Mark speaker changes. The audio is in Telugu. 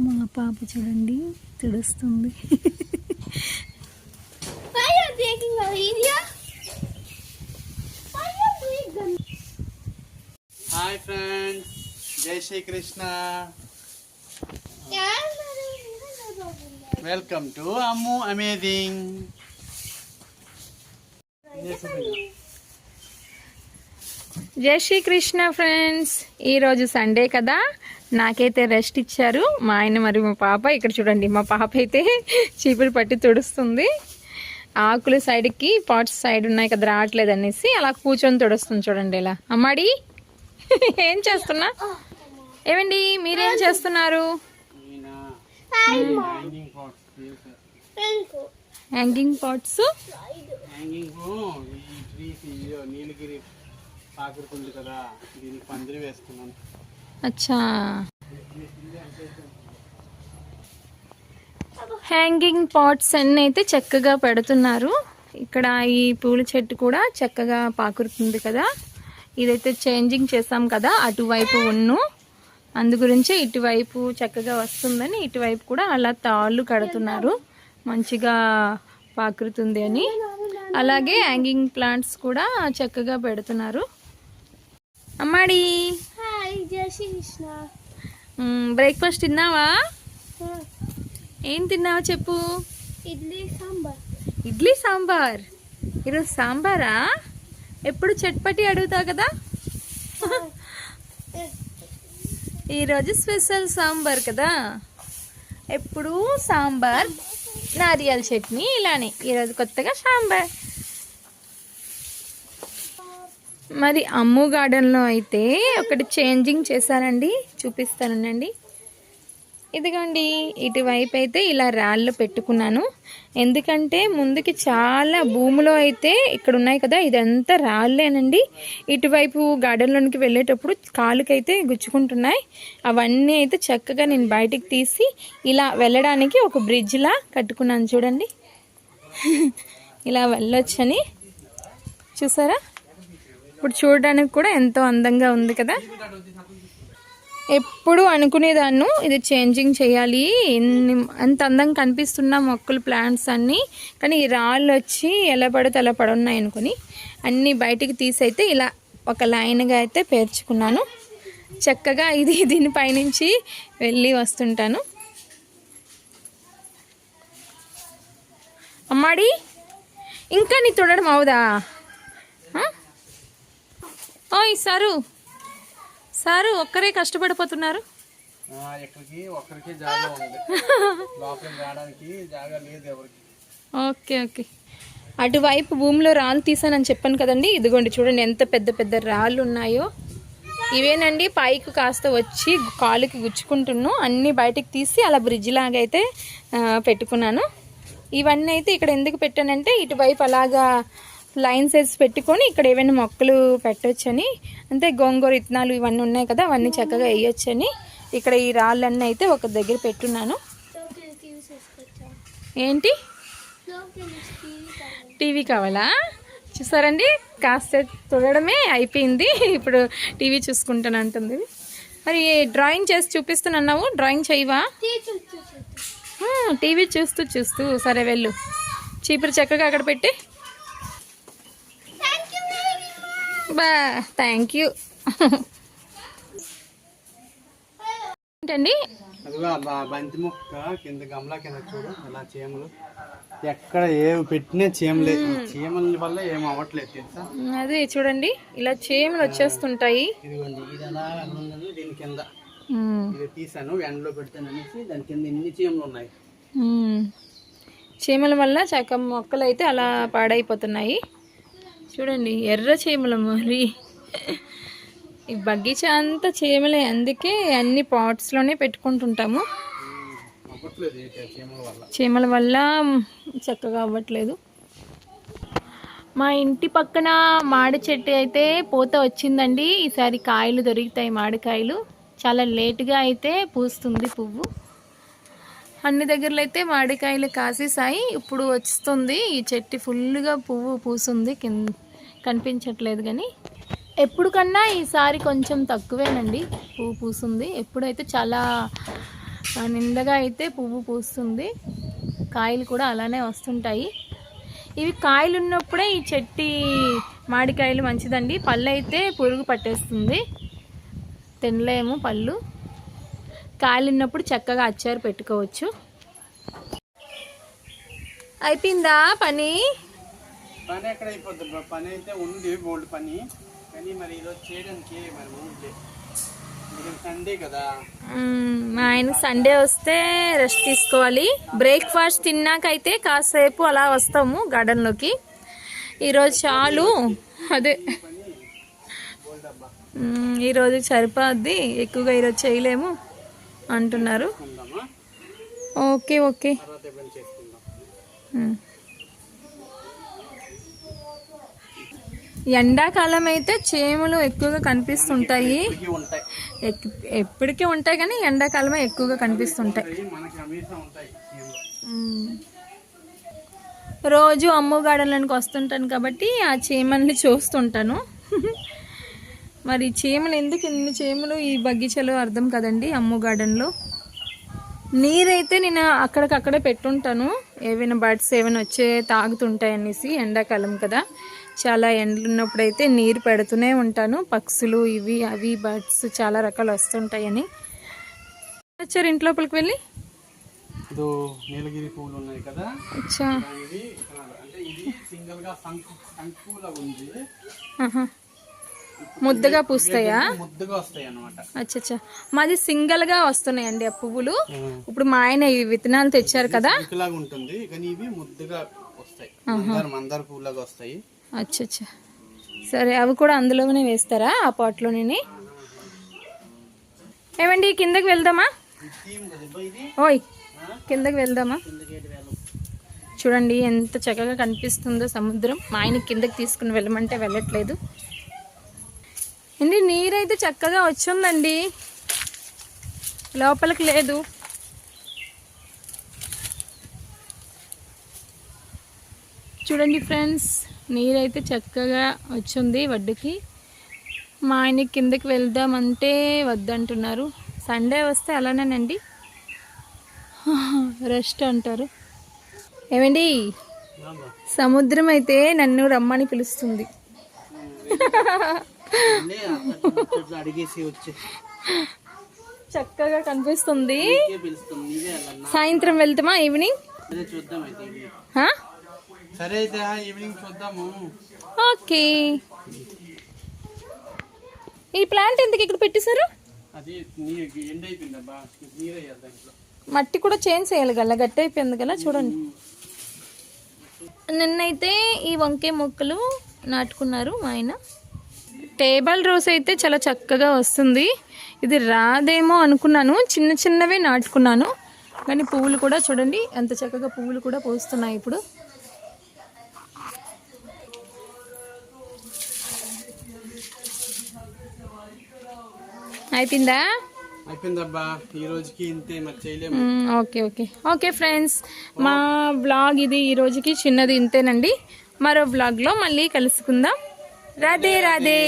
Speaker 1: మా పాప చూడండి తుడుస్తుంది.
Speaker 2: హాయ్ ఫ్రెండ్స్, జై Sri Krishna. Welcome to Ammu amazing.
Speaker 1: జై శ్రీకృష్ణ ఫ్రెండ్స్. ఈరోజు సండే కదా, నాకైతే రెస్ట్ ఇచ్చారు మా ఆయన మరియు మా పాప. ఇక్కడ చూడండి, మా పాప అయితే చీపురు పట్టి తుడుస్తుంది. ఆకులు సైడ్కి పాట్స్ సైడ్ ఉన్నాయి కదా, రావట్లేదు అనేసి అలా కూర్చొని తుడుస్తుంది. చూడండి ఇలా. అమ్మాడి ఏం చేస్తున్నా? ఏమండి మీరేం చేస్తున్నారు? Hanging pots.
Speaker 2: నీలగిరి పాకుతుంది కదా, దీనికి పందిరి వేస్తున్నాను.
Speaker 1: అచ్చా, హ్యాంగింగ్ పాట్స్ అన్ని అయితే చక్కగా పెడుతున్నారు. ఇక్కడ ఈ పూల చెట్టు కూడా చక్కగా పాకురుతుంది కదా. ఇదైతే చేంజింగ్ చేసాం కదా, అటువైపు ఉన్ను, అందు గురించి ఇటువైపు చక్కగా వస్తుందని ఇటువైపు కూడా అలా తాళ్ళు కడుతున్నారు, మంచిగా పాకురుతుంది అని. అలాగే హ్యాంగింగ్ ప్లాంట్స్ కూడా చక్కగా పెడుతున్నారు. అమ్మాడి బ్రేక్ఫాస్ట్ తిన్నావా? ఏం తిన్నావా చెప్పు? ఇడ్లీ సాంబార్. ఈరోజు సాంబారా? ఎప్పుడు చట్పటి అడుగుతావు కదా, ఈరోజు స్పెషల్ సాంబార్ కదా. ఎప్పుడు సాంబార్, నారియల్ చట్నీ ఇలానే, ఈరోజు కొత్తగా సాంబార్. మరి అమ్ము గార్డెన్లో అయితే ఒకటి చేంజింగ్ చేశానండి, చూపిస్తానండి. ఇదిగోండి, ఇటువైపు అయితే ఇలా రాళ్ళు పెట్టుకున్నాను. ఎందుకంటే ముందుకి చాలా భూమిలో అయితే ఇక్కడ ఉన్నాయి కదా, ఇదంతా రాళ్ళేనండి. ఇటువైపు గార్డెన్లోనికి వెళ్ళేటప్పుడు కాలుకైతే గుచ్చుకుంటున్నాయి. అవన్నీ అయితే చక్కగా నేను బయటికి తీసి ఇలా వెళ్ళడానికి ఒక బ్రిడ్జ్లా కట్టుకున్నాను. చూడండి ఇలా వెళ్ళొచ్చని. చూసారా? ఇప్పుడు చూడడానికి కూడా ఎంతో అందంగా ఉంది కదా. ఎప్పుడు అనుకునేదాన్ని ఇది చేంజింగ్ చేయాలి, అంత అందంగా కనిపిస్తున్న మొక్కలు ప్లాంట్స్ అన్నీ, కానీ ఈ రాళ్ళు వచ్చి ఎలా పడితే అలా పడున్నాయి అనుకుని అన్నీ బయటికి తీసైతే ఇలా ఒక లైన్గా అయితే పేర్చుకున్నాను. చక్కగా దీనిపైనుంచి వెళ్ళి వస్తుంటాను. అమ్మాడి ఇంకా నీ తుడడం అవుదా? ఓయ్ సారు, సారు ఒక్కరే కష్టపడిపోతున్నారు. Okay okay. అటువైపు భూమిలో రాళ్ళు తీసానని చెప్పాను కదండి. ఇదిగోండి చూడండి ఎంత పెద్ద పెద్ద రాళ్ళు ఉన్నాయో. ఇవేనండి పైకి కాస్త వచ్చి కాలుకి గుచ్చుకుంటున్నాను. అన్నీ బయటికి తీసి అలా బ్రిడ్జ్ లాగా అయితే పెట్టుకున్నాను. ఇవన్నీ అయితే ఇక్కడ ఎందుకు పెట్టానంటే, ఇటువైపు అలాగా లైన్స్ వేసి పెట్టుకొని ఇక్కడ ఏమైనా మొక్కలు పెట్టొచ్చని. అంతే, గోంగూర విత్తనాలు ఇవన్నీ ఉన్నాయి కదా, అవన్నీ చక్కగా వేయొచ్చని ఇక్కడ ఈ రాళ్ళన్నీ అయితే ఒక దగ్గర పెట్టున్నాను. ఏంటి టీవీ కావాలా? చూసారండి, కాస్త తుడడమే అయిపోయింది, ఇప్పుడు టీవీ చూసుకుంటాను అంటుంది. మరి డ్రాయింగ్ చేసి చూపిస్తున్నావు, డ్రాయింగ్ చేయవా? టీవీ చూస్తూ చూస్తూ. సరే వెళ్ళు, చీపురు చక్కగా అక్కడ పెట్టి. బా, థ్యాంక్ యూ. ఏంటండి?
Speaker 2: బంతి మొక్క కింద గమలా కింద చూడు, అలా చీమలు ఎక్కడ ఏమి పెట్టినా చీమలే. చీమల వల్ల ఏం అవ్వట్లేదు తెలుసా.
Speaker 1: అదే చూడండి, ఇలా చీమలు వచ్చేస్తుంటాయి.
Speaker 2: ఇదిగోండి, ఇది అలా దీని కింద ఇది తీసాను, ఎండలో పెడతాననేసి దాని కింద ఎన్ని చీమలు ఉన్నాయి.
Speaker 1: చీమల వల్ల చక్క మొక్కలు అయితే అలా పాడైపోతున్నాయి. చూడండి, ఎర్ర చీమలు. మరి ఈ బగీచా అంతా చీమలే, అందుకే అన్ని పాట్స్లోనే పెట్టుకుంటుంటాము. చీమల వల్ల చక్కగా అవ్వట్లేదు. మా ఇంటి పక్కన మామిడి చెట్టు అయితే పూత వచ్చిందండి. ఈసారి కాయలు దొరుకుతాయి, మామిడికాయలు. చాలా లేటుగా అయితే పూస్తుంది పువ్వు. అన్ని దగ్గరలో అయితే మామిడికాయలు కాసేసాయి, ఇప్పుడు వస్తుంది. ఈ చెట్టు ఫుల్గా పువ్వు పూస్తుంది, కనిపించట్లేదు కానీ ఎప్పుడు కన్నా ఈసారి కొంచెం తక్కువేనండి పువ్వు పూస్తుంది. ఎప్పుడైతే చాలా నిండుగా అయితే పువ్వు పూస్తుంది, కాయలు కూడా అలానే వస్తుంటాయి. ఇవి కాయలు ఉన్నప్పుడే ఈ చెట్టి మామిడికాయలు మంచిదండి. పళ్ళు అయితే పురుగు పట్టేస్తుంది, తినలేము పళ్ళు. కాయలు ఉన్నప్పుడు చక్కగా అచ్చారు పెట్టుకోవచ్చు. అయిపోయిందా పని?
Speaker 2: పని ఎక్కడ అయిపోద్ది, పని అయితే ఉంది బోల్డ్ పని, కానీ మరి ఈరోజు చేయడానికి మరి ఊళ్ళే సండే కదా.
Speaker 1: మా ఆయన సండే వస్తే రెస్ట్ తీసుకోవాలి. బ్రేక్ఫాస్ట్ తిన్నాకైతే కాసేపు అలా వస్తాము గార్డెన్లోకి. ఈరోజు చాలు, అదే ఈరోజు సరిపోద్ది, ఎక్కువగా ఈరోజు చేయలేము అంటున్నారు. Okay okay. ఎండాకాలం అయితే చీమలు ఎక్కువగా కనిపిస్తుంటాయి, ఎప్పటికీ ఉంటాయి కానీ ఎండాకాలమే ఎక్కువగా కనిపిస్తుంటాయి. రోజు అమ్ము గార్డెన్లోకి వస్తుంటాను కాబట్టి ఆ చీమల్ని చూస్తుంటాను. మరి చీమలు ఎందుకు ఇన్ని చీమలు ఈ బగీచాలో అర్థం కదండి. అమ్ము గార్డెన్లో నీరైతే నేను అక్కడికక్కడే పెట్టుంటాను, ఏవైనా బర్డ్స్ ఏమైనా వచ్చే తాగుతుంటాయి అనేసి. ఎండాకాలం కదా, చాలా ఎండలు ఉన్నప్పుడు అయితే నీరు పెడుతూనే ఉంటాను. పక్షులు ఇవి అవి బర్డ్స్ చాలా రకాలు వస్తుంటాయని. వచ్చారు ఇంట్లోపలికి వెళ్ళి.
Speaker 2: నీలగిరి పూలు ఉన్నాయి కదా,
Speaker 1: అచ్చా,
Speaker 2: అంటే ఇది సింగిల్ గా సంకులా ఉంది,
Speaker 1: ముద్దగా పూస్తాయా?
Speaker 2: ముద్దగా వస్తాయి అన్నమాట.
Speaker 1: అచ్చా, మాది సింగిల్ గా వస్తున్నాయండి ఆ పువ్వులు. ఇప్పుడు మా ఆయన ఈ విత్తనాలు తెచ్చారు కదా,
Speaker 2: ఇలాగా ఉంటుంది కానీ ఇవి ముద్దగా వస్తాయి, మందార పువ్వులాగా వస్తాయి.
Speaker 1: అచ్చా, సరే, అవి కూడా అందులోనే వేస్తారా ఆ పాట్లోనే? ఏమండి కిందకి వెళ్దామా? ఓయ్ కిందకి వెళ్దామా? చూడండి ఎంత చక్కగా కనిపిస్తుందో సముద్రం. మా ఆయన కిందకి తీసుకుని వెళ్ళమంటే వెళ్ళట్లేదు అండి. నీరైతే చక్కగా వచ్చిందండి, లోపలికి లేదు. చూడండి ఫ్రెండ్స్, నీరైతే చక్కగా వచ్చింది ఒడ్డుకి. మా ఆయన కిందకి వెళ్దామంటే వద్దంటున్నారు. సండే వస్తే అలానేనండి, రెస్ట్ అంటారు. ఏమండి సముద్రం అయితే నన్ను రమ్మని పిలుస్తుంది. చక్కగా కనిపిస్తుంది. సాయంత్రం వెళ్తామా? ఈవినింగ్
Speaker 2: సరే అయితే ఈవినింగ్ చూద్దాము.
Speaker 1: ఓకే. ఈ ప్లాంట్ ఎందుకు ఇక్కడ పెట్టేశారు?
Speaker 2: అది ఎండ్ అయిపోయిందబ్బా,
Speaker 1: మట్టి కూడా చేంజ్ చేయాలి కదా, గట్టి అయిపోయింది కదా. చూడండి, నిన్నైతే ఈ వంకాయ మొక్కలు నాటుకున్నారు మా ఆయన. టేబుల్ రోస్ అయితే చాలా చక్కగా వస్తుంది. ఇది రాదేమో అనుకున్నాను, చిన్న చిన్నవే నాటుకున్నాను కానీ పువ్వులు కూడా చూడండి ఎంత చక్కగా పువ్వులు కూడా పూస్తున్నాయి ఇప్పుడు. అయిపోయిందా?
Speaker 2: అయిపోయిందబ్బా, ఈ రోజుకి ఇంతే, మరి చేయలేము.
Speaker 1: ఓకే ఓకే ఓకే ఫ్రెండ్స్, మా వ్లాగ్ ఇది ఈ రోజుకి చిన్నది ఇంతేనండి. మరో వ్లాగ్లో మళ్ళీ కలుసుకుందాం. రాధే రాధే.